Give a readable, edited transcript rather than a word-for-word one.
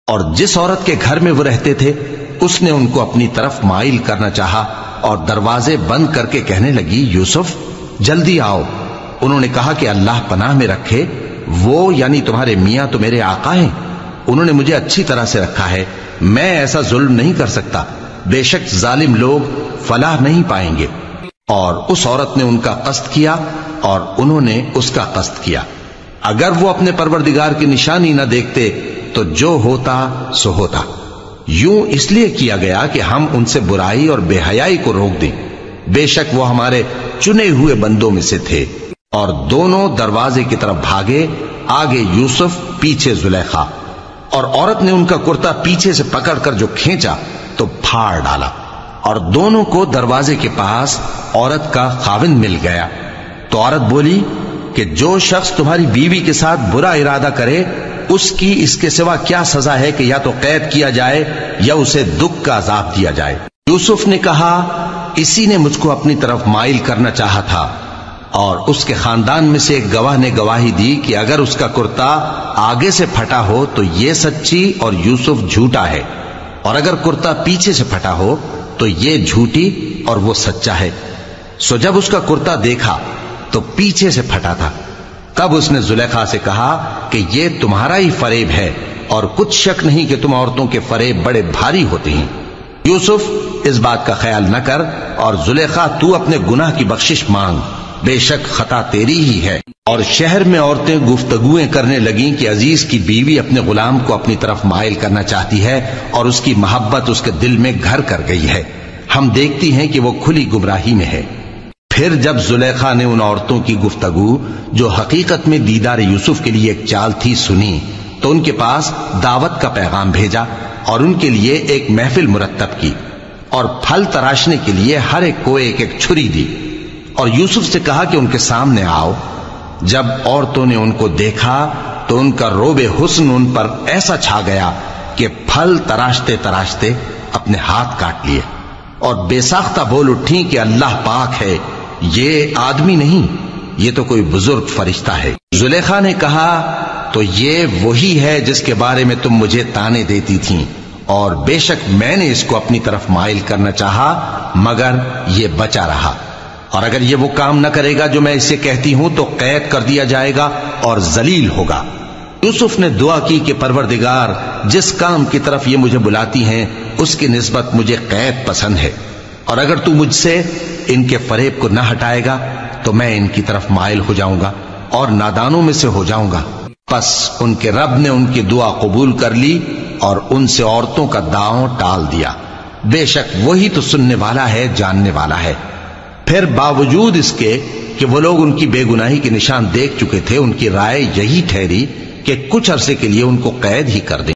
اور جس عورت کے گھر میں وہ رہتے تھے اس نے ان کو اپنی طرف مائل کرنا چاہا اور دروازے بند کر کے کہنے لگی، یوسف جلدی آؤ۔ انہوں نے کہا کہ اللہ پناہ میں رکھے، وہ یعنی تمہارے میاں تو میرے آقا ہیں، انہوں نے مجھے اچھی طرح سے رکھا ہے، میں ایسا ظلم نہیں کر سکتا، بے شک ظالم لوگ فلاح نہیں پائیں گے۔ اور اس عورت نے ان کا قصد کیا اور انہوں نے اس کا قصد کیا۔ اگر وہ اپنے پروردگار کی نشانی نہ دیکھتے تو جو ہوتا سو ہوتا۔ یوں اس لیے کیا گیا کہ ہم ان سے برائی اور بے حیائی کو روک دیں، بے شک وہ ہمارے چنے ہوئے بندوں میں سے تھے۔ اور دونوں دروازے کی طرف بھاگے، آگے یوسف پیچھے زلیخا، اور عورت نے ان کا کرتا پیچھے سے پکڑ کر جو کھینچا تو پھاڑ ڈالا، اور دونوں کو دروازے کے پاس عورت کا خاوند مل گیا۔ تو عورت بولی کہ جو شخص تمہاری بیوی کے ساتھ برا ارادہ کرے اس کی اس کے سوا کیا سزا ہے کہ یا تو قید کیا جائے یا اسے دکھ کا عذاب دیا جائے۔ یوسف نے کہا، اسی نے مجھ کو اپنی طرف مائل کرنا چاہا تھا، اور اس کے خاندان میں سے ایک گواہ نے گواہی دی کہ اگر اس کا کرتا آگے سے پھٹا ہو تو یہ سچی اور یوسف جھوٹا ہے، اور اگر کرتا پیچھے سے پھٹا ہو تو یہ جھوٹی اور وہ سچا ہے۔ سو جب اس کا کرتا دیکھا تو پیچھے سے پھٹا تھا، تب اس نے زلیخا سے کہا کہ یہ تمہارا ہی فریب ہے، اور کچھ شک نہیں کہ تم عورتوں کے فریب بڑے بھاری ہوتے ہیں۔ یوسف اس بات کا خیال نہ کر، اور زلیخا تو اپنے گناہ کی بخشش مانگ، بے شک خطا تیری ہی ہے۔ اور شہر میں عورتیں گفتگویں کرنے لگیں کہ عزیز کی بیوی اپنے غلام کو اپنی طرف مائل کرنا چاہتی ہے اور اس کی محبت اس کے دل میں گھر کر گئی ہے، ہم دیکھتی ہیں کہ وہ کھلی گمراہی میں ہے۔ پھر جب زلیخا نے ان عورتوں کی گفتگو جو حقیقت میں دیدار یوسف کے لیے ایک چال تھی سنی، تو ان کے پاس دعوت کا پیغام بھیجا اور ان کے لیے ایک محفل مرتب کی، اور پھل تراشنے کے لیے ہر ایک کو ایک ایک چھری دی، اور یوسف سے کہا کہ ان کے سامنے آؤ۔ جب عورتوں نے ان کو دیکھا تو ان کا روب حسن ان پر ایسا چھا گیا کہ پھل تراشتے تراشتے اپنے ہاتھ کاٹ لیے، اور بے ساختہ بول اٹھیں کہ اللہ پاک ہے، یہ آدمی نہیں، یہ تو کوئی بزرگ فرشتہ ہے۔ زلیخا نے کہا، تو یہ وہی ہے جس کے بارے میں تم مجھے تانے دیتی تھیں، اور بے شک میں نے اس کو اپنی طرف مائل کرنا چاہا مگر یہ بچا رہا، اور اگر یہ وہ کام نہ کرے گا جو میں اسے کہتی ہوں تو قید کر دیا جائے گا اور ذلیل ہوگا۔ یوسف نے دعا کی کہ پروردگار جس کام کی طرف یہ مجھے بلاتی ہیں اس کی نسبت مجھے قید پسند ہے، اور اگر تو مجھ سے ان کے فریب کو نہ ہٹائے گا تو میں ان کی طرف مائل ہو جاؤں گا اور نادانوں میں سے ہو جاؤں گا۔ پس ان کے رب نے ان کی دعا قبول کر لی اور ان سے عورتوں کا داؤں ٹال دیا، بے شک وہی تو سننے والا ہے، جاننے والا ہے۔ پھر باوجود اس کے کہ وہ لوگ ان کی بے گناہی کے نشان دیکھ چکے تھے، ان کی رائے یہی ٹھہری کہ کچھ عرصے کے لیے ان کو قید ہی کر دیں۔